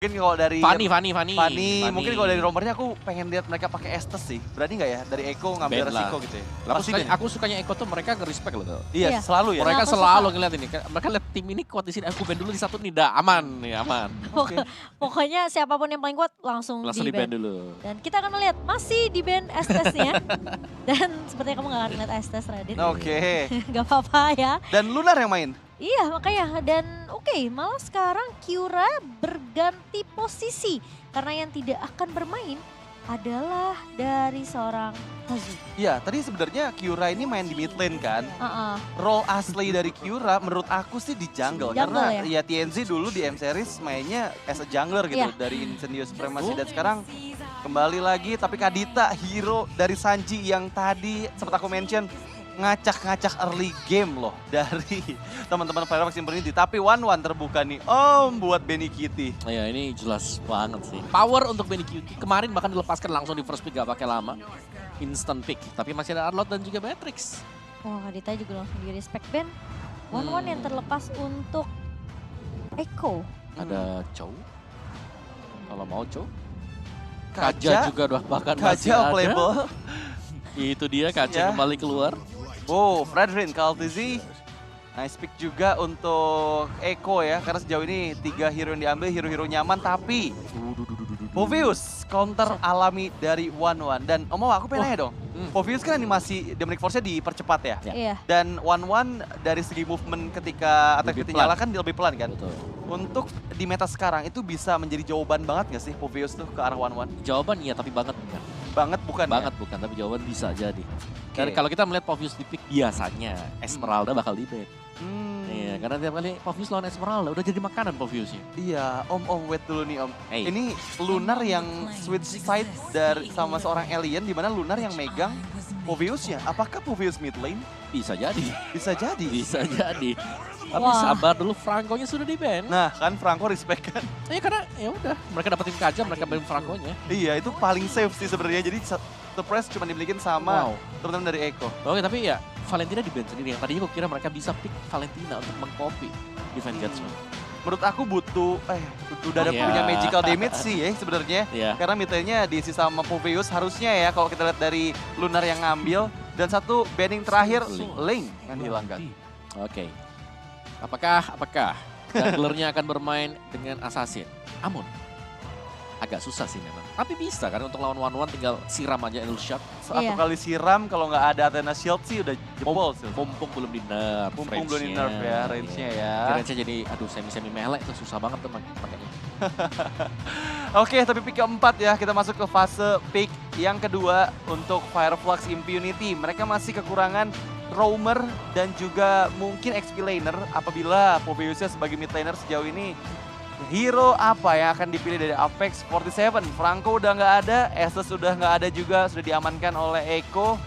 Mungkin kalau dari Fanny. mungkin kalau dari romernya aku pengen lihat mereka pakai Estes sih. Berani nggak ya dari Eko ngambil Band lah. resiko gitu ya? Lah, aku sukanya Eko tuh mereka nge-respect loh. Iya, selalu ya. Mereka Aku selalu suka. ngeliat ini. Mereka lihat tim ini kuat di sini. Aku band dulu di satu nih, dah aman nih, aman. Pokoknya siapapun yang paling kuat langsung Langsung di di band band. dulu. Dan kita akan melihat masih di band Estes-nya. Dan sepertinya kamu gak akan lihat Estes, Radit. Oke. Gak apa-apa ya. Dan Lunar yang main. Iya makanya dan oke, malah sekarang Kyura berganti posisi. Karena yang tidak akan bermain adalah dari seorang Kazu. Iya, tadi sebenarnya Kyura ini main di mid lane kan. Role asli dari Kyura menurut aku sih di jungle. Karena ya TNZ dulu di M-Series mainnya as a jungler gitu. Dari Incendio Supremacy dan sekarang kembali lagi. Tapi Kadita hero dari Sanji yang tadi sempat aku mention ngacak-ngacak early game loh dari teman-teman Firefox Infinity. Tapi 1-1 terbuka nih buat Benny Kitty. Ya ini jelas banget sih. Power untuk Benny Kitty. Kemarin bahkan dilepaskan langsung di first pick gak pakai lama. Instant pick. Tapi masih ada Arlott dan juga Matrix. Wah Kadita juga langsung di respect Ben. 1-1 yang terlepas untuk Eko. Ada Chow. Kalau mau Chow. Kaja juga udah bahkan masih Kaja ada. playable. Itu dia Kaja kembali keluar. Oh, Fredrin, Kaltizi. Nice pick juga untuk Eko ya. Karena sejauh ini 3 hero yang diambil, hero-hero nyaman. Tapi Povius counter alami dari 1-1. Dan aku pengen nanya dong. Povius kan animasi Demonic Force-nya dipercepat ya. Iya. Dan 1-1 dari segi movement ketika attack speed nyalakan dia lebih pelan kan. Betul. Untuk di meta sekarang itu bisa menjadi jawaban banget gak sih Povius tuh ke arah 1-1? Jawaban iya tapi banget bukan. Banget bukan Banget bukan, tapi jawaban bisa jadi. Dan kalau kita melihat Povius di pick biasanya Esmeralda bakal di ban. Iya, karena tiap kali Povius lawan Esmeralda udah jadi makanan Poviusnya. Iya, Om wait dulu nih Om. Hey. Ini Lunar yang switch side dari sama seorang alien, di mana Lunar yang megang Poviusnya. Apakah Povius mid lane? Bisa jadi. Bisa jadi. Bisa jadi. Tapi Wah. sabar dulu, Franco-nya sudah di ban. Nah kan Franco respect kan. Ya karena ya udah, mereka dapetin Kaja, mereka ban Franco-nya. Iya itu paling safe sih sebenarnya. Jadi surprise cuma dimilikin sama teman-teman dari Eko. Oke, tapi ya Valentina di ban sendiri. Yang tadinya gue kira mereka bisa pick Valentina untuk mengcopy Divine Guardsman. Menurut aku butuh udah ada punya magical damage sih ya sebenarnya. Karena mid lane-nya diisi sama Povius harusnya ya kalau kita lihat dari Lunar yang ngambil. Dan satu banning terakhir Link yang dihilangkan. Oke. Apakah junglernya akan bermain dengan Assassin? Amun. Agak susah sih memang. Tapi bisa kan untuk lawan 1-1 tinggal siram aja Endless Shot. Satu kali siram kalau nggak ada Athena Shield sih udah jebol sih. Mumpung belum di nerf. Mumpung belum di nerf ya range-nya ya. Range-nya jadi aduh semi-semi melee itu susah banget tuh pakainya. Oke, tapi pick keempat ya, kita masuk ke fase pick yang kedua untuk Fireflux Impunity. Mereka masih kekurangan roamer dan juga mungkin XP laner apabila Poviusnya sebagai mid laner sejauh ini. Hero apa yang akan dipilih dari Apex 47? Franco udah nggak ada, Estes sudah nggak ada juga, sudah diamankan oleh Eko.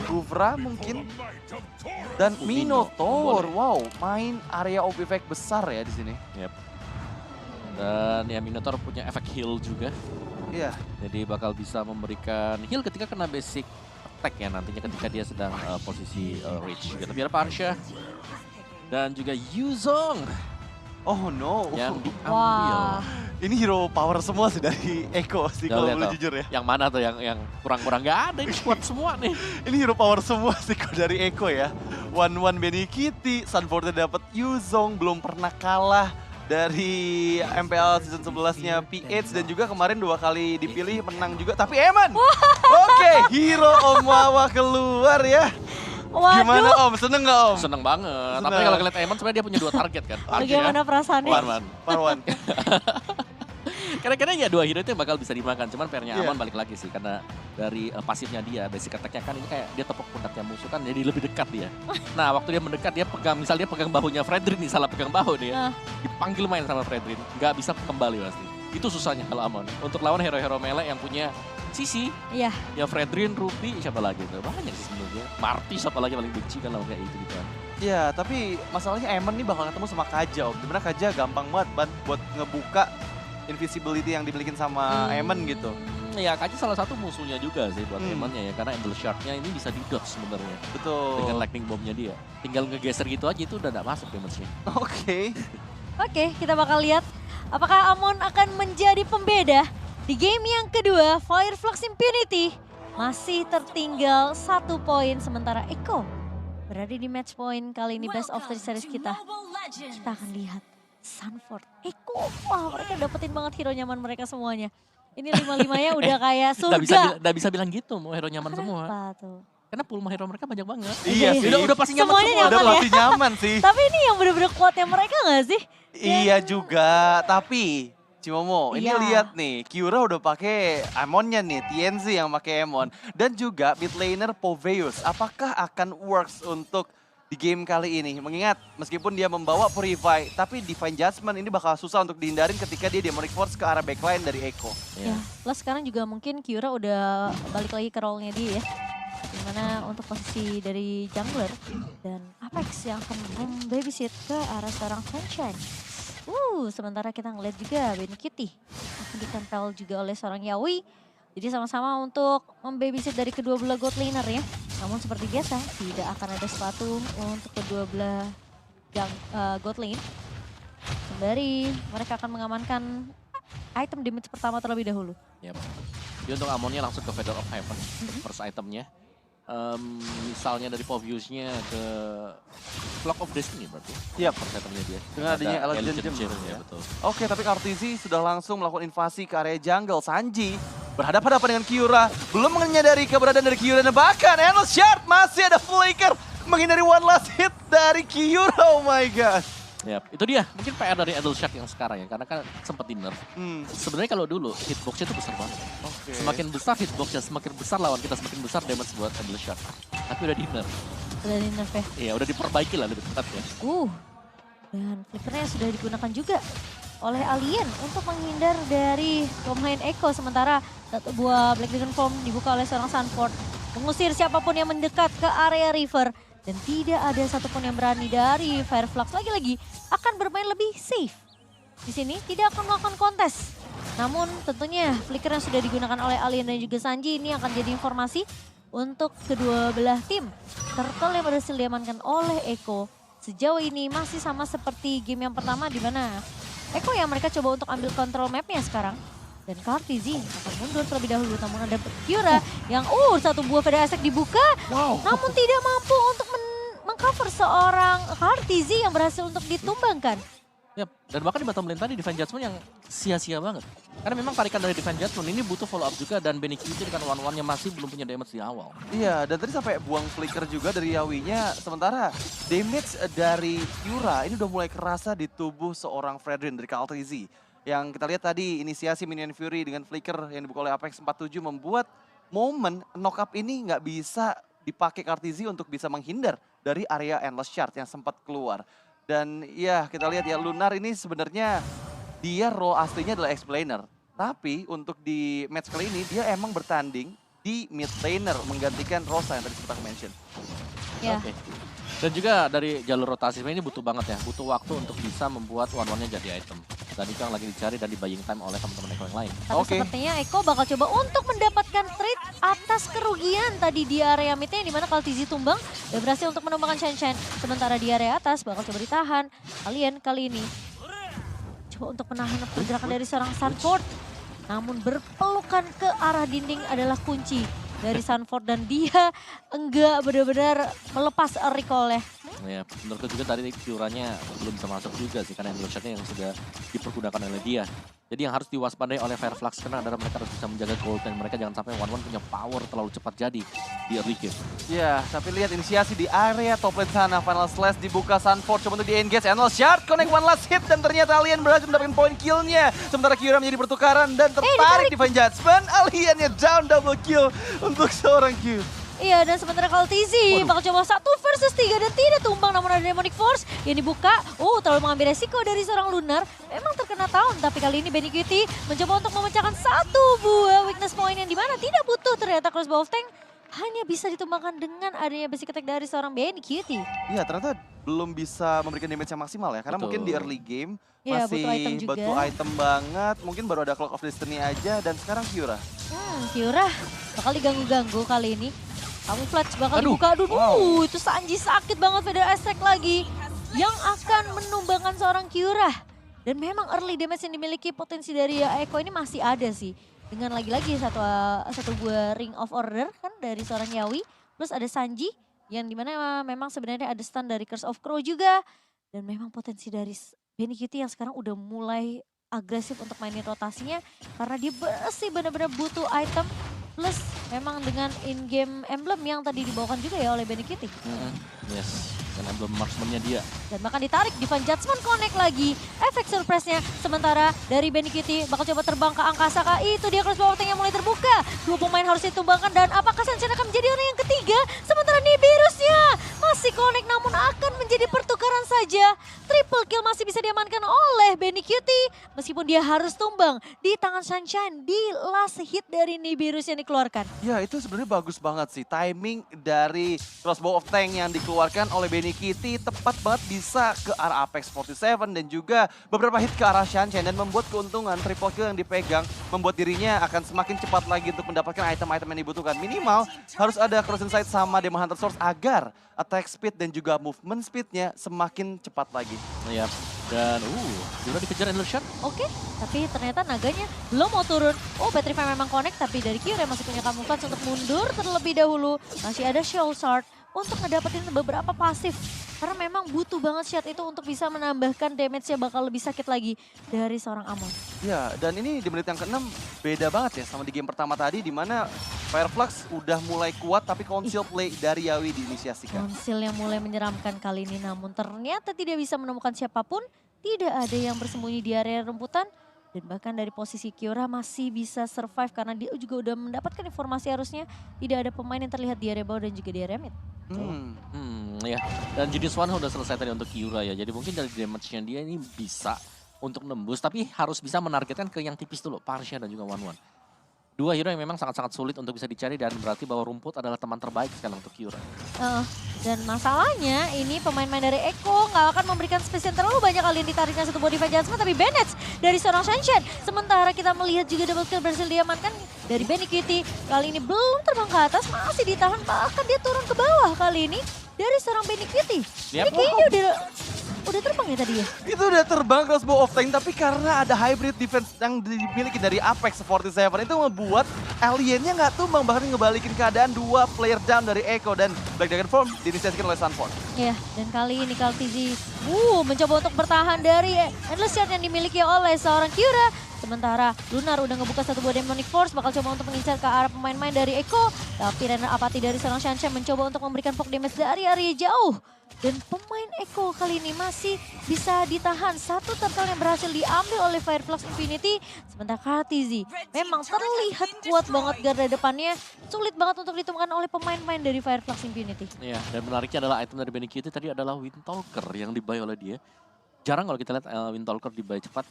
Guvra mungkin. Dan Minotaur, wow, main area OP effect besar ya di sini. Yep. Dan ya Minotaur punya efek heal juga. Iya. Jadi bakal bisa memberikan heal ketika kena basic attack ya nantinya ketika dia sedang posisi reach juga. Tapi ada Parsha dan juga Yuzong. Oh no. Yang diambil. Wah. Ini hero power semua sih dari Eko sih kalau boleh jujur ya. Yang mana tuh yang kurang-kurang gak ada, ini kuat semua nih. Ini hero power semua sih dari Eko ya. 1-1 Benny Kitty, Sunforte dapat Yuzong, belum pernah kalah dari MPL season 11-nya PH dan juga kemarin 2 kali dipilih menang juga. Tapi Eman, oke, hero Om Wawa keluar ya. Waduh. Gimana Om, seneng gak Om? Seneng banget, tapi kalau ngeliat Eman sebenarnya dia punya 2 target kan. Bagaimana perasaannya? Parwan. Kira-kira ya 2 hero itu yang bakal bisa dimakan, cuman pairnya Aman balik lagi sih. Karena dari pasifnya dia, basic attack-nya kan ini kayak dia tepuk pundaknya musuh kan jadi lebih dekat dia. Nah waktu dia mendekat dia pegang, misal dia pegang bahunya Fredrin nih, salah pegang bahu nih ya. Dipanggil main sama Fredrin, nggak bisa kembali pasti. Itu susahnya kalau Aman. Untuk lawan hero-hero melee yang punya Sisi, ya Fredrin, Ruby, siapa lagi tuh? Banyak sih sebenarnya. Marty siapa lagi paling benci kan lawan kayak itu gitu kan. Ya, tapi masalahnya Eman nih bakal ketemu sama Kaja Om. Dimana Kaja gampang banget buat ngebuka invisibility yang dimiliki sama Eman gitu. Ya Kaja salah satu musuhnya juga sih buat Eman-nya ya. Karena Endless Shard-nya ini bisa di-dodge sebenarnya. Betul. Dengan lightning bomb-nya dia. Tinggal ngegeser gitu aja itu udah gak masuk damage-nya. Oke. Oke, kita bakal lihat Apakah Amon akan menjadi pembeda di game yang kedua? Fireflux Impunity masih tertinggal 1 poin, sementara Eko berada di match point kali ini best of 3 series kita. Kita akan lihat Sunford, Eko, wah mereka dapetin banget hero nyaman mereka semuanya. Ini 5-5-nya udah kayak surga. Nggak bisa bilang gitu, mau hero nyaman semua. Kenapa tuh? Karena pulma hero mereka banyak banget. Iya sih. Udah pasti nyaman Semuanya semua. nyaman Udah ya. pasti nyaman sih. Tapi ini yang bener-bener kuatnya mereka gak sih? Iya juga, tapi Cimomo, ini Iya. lihat nih, Kyura udah pakai Amonnya nih, TNZ yang pakai Amon. Dan juga mid laner Poveus, apakah akan works untuk di game kali ini? Mengingat meskipun dia membawa Purify, tapi Divine Judgment ini bakal susah untuk dihindarin ketika dia Demonic Force ke arah backline dari Eko. Ya, plus sekarang juga mungkin Kyura udah balik lagi ke role-nya dia ya. Dimana untuk posisi dari jungler dan Apex yang akan membabysit ke arah seorang Sunshine. Sementara kita ngeliat juga Benny Kitty akan ditempel juga oleh seorang Yawi. Jadi sama-sama untuk membabysit dari kedua belah god laner ya. Namun seperti biasa tidak akan ada sepatu untuk kedua belah god lane. Sembari mereka akan mengamankan item damage pertama terlebih dahulu. Yep. Dia untuk Amonnya langsung ke Feather of Heaven, first itemnya. Misalnya dari Povius-nya ke Flock of Destiny berarti. Yap. First itemnya dia. Dengan adanya Elegant Gem. Ya, betul. Oke, tapi Kartizi sudah langsung melakukan invasi ke area jungle. Sanji berhadapan-hadapan dengan Kyura. Belum menyadari keberadaan dari Kyura. Dan bahkan Endless Shard masih ada flicker. Menghindari one last hit dari Kyura. Oh my god. Yap, itu dia. Mungkin PR dari Endless Shard yang sekarang ya. Karena kan sempat di nerf. Sebenarnya kalau dulu hitbox-nya itu besar banget. Oke. Semakin besar hitbox-nya, semakin besar lawan kita, semakin besar damage buat Endless Shard. Tapi udah di nerf. Udah di nerf ya. Iya, udah diperbaiki lah lebih tepatnya. Dan flickernya sudah digunakan juga oleh Alien untuk menghindar dari pemain Eko. Sementara satu buah Black Dragon Form dibuka oleh seorang Sunford. Mengusir siapapun yang mendekat ke area river. Dan tidak ada satupun yang berani dari Fireflux lagi-lagi akan bermain lebih safe. Di sini tidak akan melakukan kontes. Namun tentunya flicker yang sudah digunakan oleh Alien dan juga Sanji ini akan jadi informasi untuk kedua belah tim. Turtle yang berhasil diamankan oleh Eko sejauh ini masih sama seperti game yang pertama di mana Eko yang mereka coba untuk ambil kontrol mapnya sekarang. Dan Kartizi akan mundur terlebih dahulu, namun ada Kyura yang satu buah Feather Attack dibuka. Namun tidak mampu untuk mengcover seorang Kartizi yang berhasil untuk ditumbangkan. Yap, dan bahkan di bottom lane tadi Divine Judgment yang sia-sia banget. Karena memang tarikan dari Divine Judgment ini butuh follow up juga dan Benny Kitty dengan one-one-nya masih belum punya damage di awal. Iya, dan tadi sampai buang flicker juga dari Yawinya. Sementara damage dari Kyura ini udah mulai kerasa di tubuh seorang Fredrin dari Kartizi. Yang kita lihat tadi inisiasi Minion Fury dengan flicker yang dibuka oleh Apex 47 membuat momen knock up ini nggak bisa dipakai Kartizi untuk bisa menghindar dari area Endless Shard yang sempat keluar. Dan ya kita lihat ya Lunar ini sebenarnya dia role aslinya adalah explainer. Tapi untuk di match kali ini dia emang bertanding di mid laner menggantikan Rosa yang tadi sempat aku mention. Ya. Oke. Dan juga dari jalur rotasi ini butuh banget ya, butuh waktu untuk bisa membuat one-one-nya jadi item. Dan itu yang lagi dicari dan di buying time oleh teman-teman Eko yang lain. Tapi sepertinya Eko bakal coba untuk mendapatkan trade atas kerugian tadi di area midnya, di mana Kartizi tumbang dan berhasil untuk menumbangkan Shen. Sementara di area atas bakal coba ditahan. Alien kali ini coba untuk menahan pergerakan dari seorang Sunford. Namun berpelukan ke arah dinding adalah kunci dari Sunford dan dia enggak benar-benar melepas recall ya. Ya, menurutku juga tadi Kyuranya belum bisa masuk juga sih karena Endless Shard-nya yang sudah dipergunakan oleh dia. Jadi yang harus diwaspadai oleh Fireflux karena adalah mereka harus bisa menjaga gold dan mereka jangan sampai one-one punya power terlalu cepat jadi di early game. Ya, tapi lihat inisiasi di area top lane sana. Final Slash dibuka, Sunford coba untuk di-engage. Endless Shard connect one last hit dan ternyata Alien berhasil mendapatkan poin kill-nya. Sementara Kyura menjadi pertukaran dan tertarik Divine Judgment. Aliennya down double kill untuk seorang Q. Iya, dan sementara Kartizi bakal coba 1 versus 3 dan tidak tumbang, namun ada Demonic Force yang dibuka. Terlalu mengambil resiko dari seorang Lunar. Memang terkena tahun, tapi kali ini Benny Kitty mencoba untuk memecahkan satu buah weakness point yang dimana tidak butuh ternyata crossbow of tank. Hanya bisa ditumbangkan dengan adanya basic attack dari seorang Benny Kitty. Iya, ternyata belum bisa memberikan damage yang maksimal ya. Karena mungkin di early game masih butuh item banget. Mungkin baru ada Clock of Destiny aja dan sekarang Kyura. Kyura bakal diganggu-ganggu kali ini. Camouflage bakal dibuka. Itu Sanji sakit banget Feather Attack lagi. Yang akan menumbangkan seorang Kyura. Dan memang early damage yang dimiliki potensi dari Eko ini masih ada sih. Dengan lagi-lagi satu buah Ring of Order kan dari seorang Yawi. Plus ada Sanji yang dimana memang sebenarnya ada stun dari Curse of Crow juga. Dan memang potensi dari Benny Kitty yang sekarang udah mulai agresif untuk mainin rotasinya. Karena dia bersih benar-benar butuh item. Plus memang dengan in-game emblem yang tadi dibawakan juga ya oleh Benny Kitty. Yes, dan emblem marksman-nya dia. Dan bahkan ditarik Divine Judgment connect lagi. Efek surprise-nya sementara dari Benny Kitty bakal coba terbang ke angkasa kah? Itu dia crossbow tank yang mulai terbuka. Dua pemain harus ditumbangkan dan apakah Sunshine akan menjadi orang yang ketiga? Sementara Nibiru's-nya masih connect namun akan menjadi pertukaran saja. Triple kill masih bisa diamankan oleh Benny Kitty. Meskipun dia harus tumbang di tangan Sunshine di last hit dari Nibiru's yang dikeluarkan. Ya itu sebenarnya bagus banget sih. Timing dari crossbow of tank yang dikeluarkan oleh Benny Kitty tepat banget bisa ke arah Apex 47 dan juga beberapa hit ke arah Sunshine dan membuat keuntungan triple kill yang dipegang membuat dirinya akan semakin cepat lagi untuk mendapatkan item-item yang dibutuhkan. Minimal harus ada cross inside sama Demon Hunter Source agar attack speed dan juga movement speednya semakin cepat lagi. Ya, dan sudah dikejar Endless Shot. Oke, tapi ternyata naganya belum mau turun. Oh, Petrify memang connect, tapi dari Kyurem masih punya kamuflase untuk mundur terlebih dahulu. Masih ada Show Shard untuk ngedapetin beberapa pasif. Karena memang butuh banget shot itu untuk bisa menambahkan damage-nya bakal lebih sakit lagi dari seorang Amon. Ya, dan ini di menit yang ke-6 beda banget ya sama di game pertama tadi di mana Fireflux udah mulai kuat tapi conceal play dari Yawi diinisiasikan. Konsil yang mulai menyeramkan kali ini namun ternyata tidak bisa menemukan siapapun. Tidak ada yang bersembunyi di area rumputan. Dan bahkan dari posisi Kiora masih bisa survive karena dia juga udah mendapatkan informasi harusnya tidak ada pemain yang terlihat di area bawah dan juga di area mid. Ya. Dan jenis one udah selesai tadi untuk Kiura ya. Jadi mungkin dari damage-nya dia ini bisa untuk nembus. Tapi harus bisa menargetkan ke yang tipis dulu. Parsha dan juga One-One. Dua hero yang memang sangat-sangat sulit untuk bisa dicari. Dan berarti bahwa rumput adalah teman terbaik sekarang untuk Kiura. Dan masalahnya ini pemain-pemain dari Eko nggak akan memberikan space yang terlalu banyak kali yang ditariknya satu body Divine Judgment. Tapi Bennett dari seorang Sunshine. Sementara kita melihat juga double kill berhasil diamankan dari Benny Kitty. Kali ini belum terbang ke atas, masih ditahan. Bahkan dia turun ke bawah kali ini dari seorang Benny Kitty. Ini kayaknya udah terbang ya tadi ya? Itu udah terbang crossbow of tank tapi karena ada hybrid defense yang dimiliki dari Apex 47 itu membuat aliennya nggak tumbang bahkan ngebalikin keadaan dua player down dari Echo dan Black Dragon Form diinisiasikan oleh Sunford. Ya, dan kali ini Kaltizi mencoba untuk bertahan dari Endless Shot yang dimiliki oleh seorang Kiura. Sementara Lunar udah ngebuka satu buah Demonic Force, bakal coba untuk mengincar ke arah pemain-pemain dari Eko. Tapi Renner Apathy dari seorang Shanshan mencoba untuk memberikan poke damage dari area jauh. Dan pemain Eko kali ini masih bisa ditahan. Satu turtle yang berhasil diambil oleh Fireflux Infinity. Sementara Kaltizi memang terlihat kuat banget garda depannya. Sulit banget untuk ditemukan oleh pemain-pemain dari Fireflux Infinity. Iya, dan menariknya adalah item dari Benny Kitty tadi adalah Windtalker yang dibuy oleh dia. Jarang kalau kita lihat Windtalker dibuy cepat.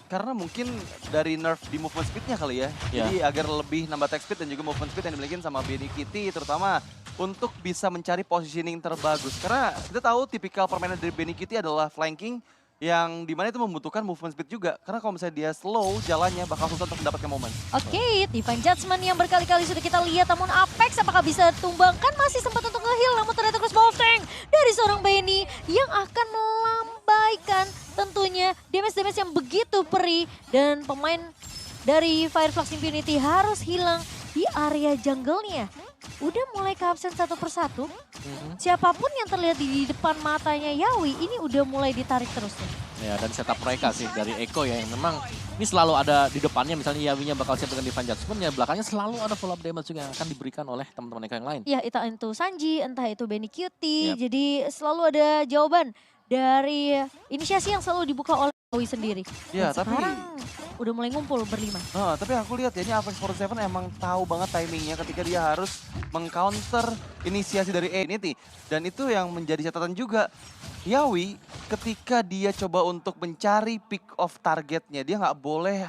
Karena mungkin dari nerf di movement speednya kali ya. Jadi agar lebih nambah attack speed dan juga movement speed yang dimiliki sama Benny Kitty terutama untuk bisa mencari positioning terbagus. Karena kita tahu tipikal permainan dari Benny Kitty adalah flanking yang dimana itu membutuhkan movement speed juga. Karena kalau misalnya dia slow jalannya bakal susah untuk mendapatkan momen. Oke, Divine Judgment yang berkali-kali sudah kita lihat namun Apex apakah bisa tumbangkan masih sempat untuk nge-heal namun ternyata crossbow tank dari seorang Benny yang akan melambaikan tentunya damage-damage yang begitu perih dan pemain dari Fireflux Infinity harus hilang di area jungle-nya. Udah mulai keabsen satu persatu. Siapapun yang terlihat di depan matanya Yawi ini udah mulai ditarik terus nih. Ya, dan setup mereka sih dari Eko ya yang memang ini selalu ada di depannya misalnya Yawinya bakal siap dengan Divine Judgment ya belakangnya selalu ada follow up damage juga yang akan diberikan oleh teman-teman Eko yang lain. Ya, entah itu Sanji, entah itu Benny Kitty. Jadi selalu ada jawaban dari inisiasi yang selalu dibuka oleh Yawi sendiri. Ya, dan sekarang udah mulai ngumpul berlima. Tapi aku lihat ya ini Apex 47 emang tahu banget timingnya ketika dia harus mengcounter inisiasi dari Infinity. Dan itu yang menjadi catatan juga. Yawi ketika dia coba untuk mencari pick off targetnya, dia nggak boleh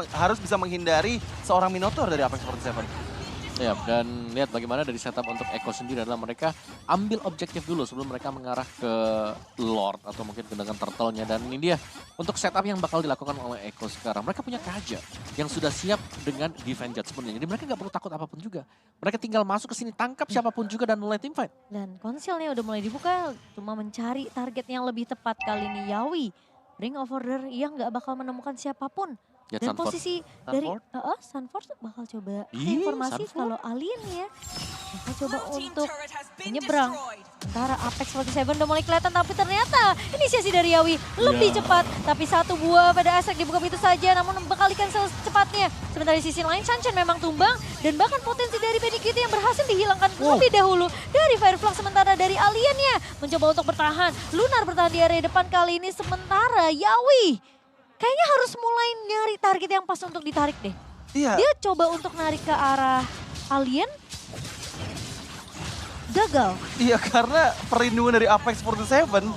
harus bisa menghindari seorang Minotaur dari Apex 47. Ya, dan lihat bagaimana dari setup untuk Eko sendiri adalah mereka ambil objektif dulu sebelum mereka mengarah ke Lord atau mungkin ke dengan turtle-nya. Dan ini dia untuk setup yang bakal dilakukan oleh Eko sekarang. Mereka punya Kaja yang sudah siap dengan Divine Judgment-nya. Jadi mereka nggak perlu takut apapun juga. Mereka tinggal masuk ke sini, tangkap siapapun juga dan mulai teamfight. Dan konsilnya udah mulai dibuka, cuma mencari target yang lebih tepat kali ini Yawi. Ring of Order yang nggak bakal menemukan siapapun. Lihat Dan Sunford. posisi dari Sunford bakal coba ada informasi kalau alien ya. Bakal coba untuk menyeberang. Sementara Apex 47 udah mulai kelihatan tapi ternyata inisiasi dari Yawi lebih cepat. Tapi satu buah pada Aztec dibuka begitu saja namun membekalikan secepatnya. Sementara di sisi lain Shanshan memang tumbang dan bahkan potensi dari Benny Kitty yang berhasil dihilangkan lebih dahulu dari Fireflux. Sementara dari aliennya mencoba untuk bertahan. Lunar bertahan di area depan kali ini sementara Yawi kayaknya harus mulai nyari target yang pas untuk ditarik deh. Iya. Dia coba untuk narik ke arah alien. Gagal. Iya, karena perlindungan dari Apex 47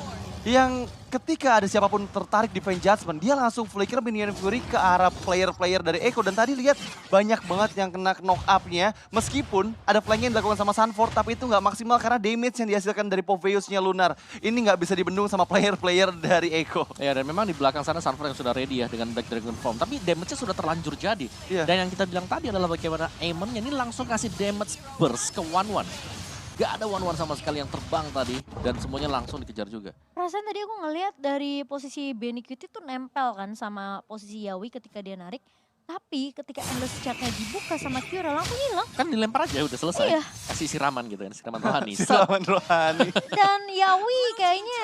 yang ketika ada siapapun tertarik di Vayne Judgment, dia langsung flicker Minion Fury ke arah player-player dari Echo. Dan tadi lihat banyak banget yang kena knock up-nya. Meskipun ada flank yang dilakukan sama Sunford, tapi itu nggak maksimal karena damage yang dihasilkan dari Poveus-nya Lunar. Ini nggak bisa dibendung sama player-player dari Echo. Ya, dan memang di belakang sana Sunford yang sudah ready ya dengan Black Dragon Form. Tapi damage-nya sudah terlanjur jadi. Iya. Dan yang kita bilang tadi adalah bagaimana Aemon ini langsung kasih damage burst ke 1-1. Gak ada 1-1 sama sekali yang terbang tadi. Dan semuanya langsung dikejar juga. Perasaan tadi aku ngelihat dari posisi Benny Kitty tuh nempel kan sama posisi Yawi ketika dia narik. Tapi ketika endless chatnya dibuka sama Kyura langsung hilang. Kan dilempar aja udah selesai. Iya. Kasih siraman gitu kan, siraman rohani. Silaman rohani. Dan Yawi kayaknya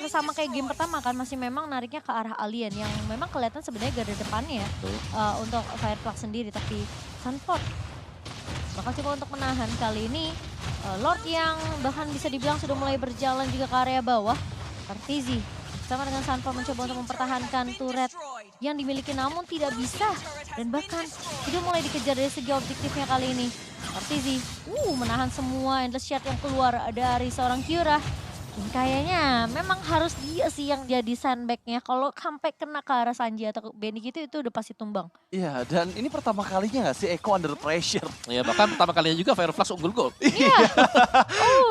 sama kayak game pertama kan masih memang nariknya ke arah alien yang memang kelihatan sebenarnya garda depannya ya untuk Fireflux sendiri. Tapi Sunford bakal coba untuk menahan kali ini. Lord yang bahkan bisa dibilang sudah mulai berjalan juga ke area bawah. Artizi bersama dengan Sunford mencoba untuk mempertahankan turret yang dimiliki namun tidak bisa. Dan bahkan sudah mulai dikejar dari segi objektifnya kali ini. Artizi menahan semua endless shot yang keluar dari seorang Kyura. Dan kayaknya memang harus dia sih yang jadi sandbag-nya. Kalau sampai kena ke arah Sanji atau Benny gitu itu udah pasti tumbang. Iya, dan ini pertama kalinya nggak sih Echo under pressure? Ya bahkan pertama kalinya juga Fireflux unggul gol. Iya.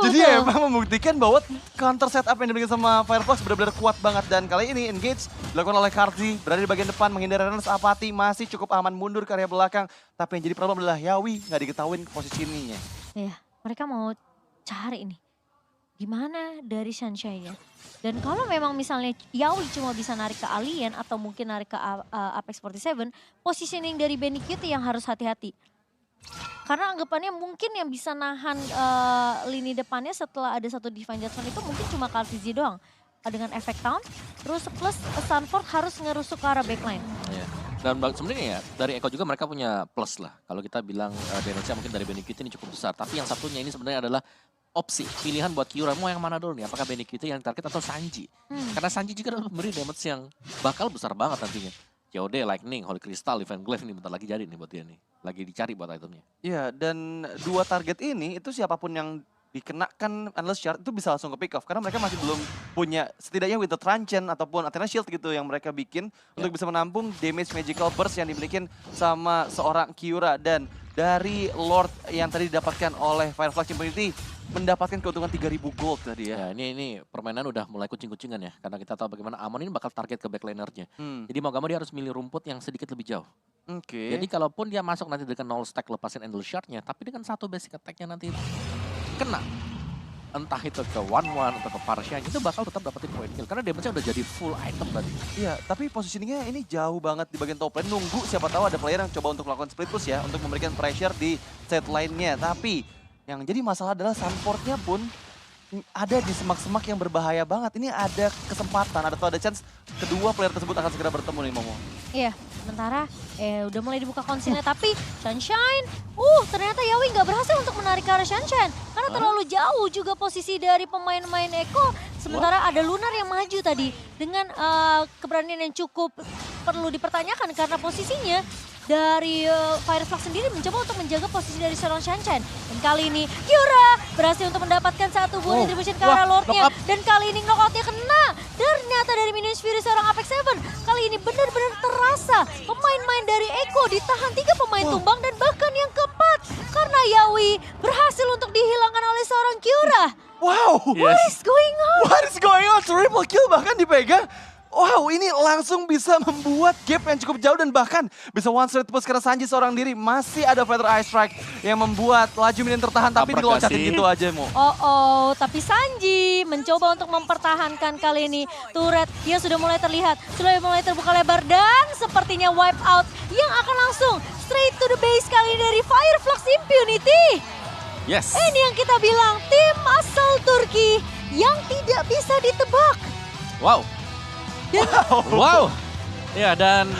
Jadi ya emang membuktikan bahwa counter setup yang dimiliki sama Fireflux benar-benar kuat banget. Dan kali ini engage dilakukan oleh Karzi, berada di bagian depan, menghindari Rennes Apathy, masih cukup aman mundur ke area belakang. Tapi yang jadi problem adalah Yawi nggak diketahuin posisinya. Iya, mereka mau cari nih. Gimana dari Sunshine-nya. Dan kalau memang misalnya Yawi cuma bisa narik ke alien atau mungkin narik ke Apex 47, positioning dari Benny Kitty yang harus hati-hati. Karena anggapannya mungkin yang bisa nahan lini depannya setelah ada satu Divine Judgment itu mungkin cuma Kartizi doang. Dengan efek count, terus plus Sunford harus ngerusuk ke arah backline. Iya. Dan sebenarnya ya dari Echo juga mereka punya plus lah. Kalau kita bilang damage-nya mungkin dari Benny Kitty ini cukup besar. Tapi yang satunya ini sebenarnya adalah opsi pilihan buat Kyura mau yang mana dulu nih, apakah Benny Kitty yang target atau Sanji. Karena Sanji juga adalah pemberi damage yang bakal besar banget nantinya. COD, Lightning, Holy Crystal, Event Glaive ini bentar lagi jadi nih buat dia nih. Lagi dicari buat itemnya. Iya, dan dua target ini itu siapapun yang dikenakan Endless Shard itu bisa langsung ke pick off. Karena mereka masih belum punya setidaknya with the Truncheon ataupun Athena Shield gitu yang mereka bikin untuk bisa menampung damage magical burst yang dimiliki sama seorang Kyura. Dan dari Lord yang tadi didapatkan oleh Fireflux Impunity mendapatkan keuntungan 3.000 gold tadi ya. Ya ini permainan udah mulai kucing-kucingan ya. Karena kita tahu bagaimana Amon ini bakal target ke backlanernya. Jadi mau gak mau dia harus milih rumput yang sedikit lebih jauh. Oke. Jadi kalaupun dia masuk nanti dengan 0 stack lepasin Endless Shard-nya. Tapi dengan satu basic attack-nya nanti kena. Entah itu ke 1-1 atau ke Parsian, itu bakal tetap dapetin point kill. Karena damage-nya udah jadi full item tadi. Iya, tapi positioningnya ini jauh banget di bagian top lane. Nunggu siapa tahu ada player yang coba untuk melakukan split push ya. Untuk memberikan pressure di set line-nya. Tapi yang jadi masalah adalah Sunford-nya pun ada di semak-semak yang berbahaya banget. Ini ada kesempatan, ada chance kedua player tersebut akan segera bertemu nih Momo. Iya, sementara udah mulai dibuka konsilnya tapi Sunshine, ternyata Yawi nggak berhasil untuk menarik ke arah Sunshine. Karena terlalu jauh juga posisi dari pemain-pemain Echo. Sementara ada Lunar yang maju tadi dengan keberanian yang cukup perlu dipertanyakan karena posisinya dari Fireflux sendiri mencoba untuk menjaga posisi dari seorang Sunshine. Dan kali ini Kyura berhasil untuk mendapatkan satu buah retribution ke arah Lordnya. Dan kali ini knockoutnya kena. Ternyata dari Minions Fury seorang Apex 7. Kali ini benar-benar terasa pemain-main dari Echo ditahan 3 pemain tumbang dan bahkan yang keempat. Karena Yawi berhasil untuk dihilangkan oleh seorang Kyura. Wow! What is going on? What is going on? Triple kill bahkan dipegang Wow, ini langsung bisa membuat gap yang cukup jauh dan bahkan bisa one straight push karena Sanji seorang diri. Masih ada Feather Ice Strike yang membuat laju minion tertahan tapi Tabrak diloncatin kasih. gitu aja, Mo. Tapi Sanji mencoba untuk mempertahankan kali ini turret yang sudah mulai terlihat, sudah mulai terbuka lebar dan sepertinya wipe out yang akan langsung straight to the base kali ini dari Fireflux Impunity. Yes. Ini yang kita bilang tim asal Turki yang tidak bisa ditebak. Wow. Wow. Ya, dan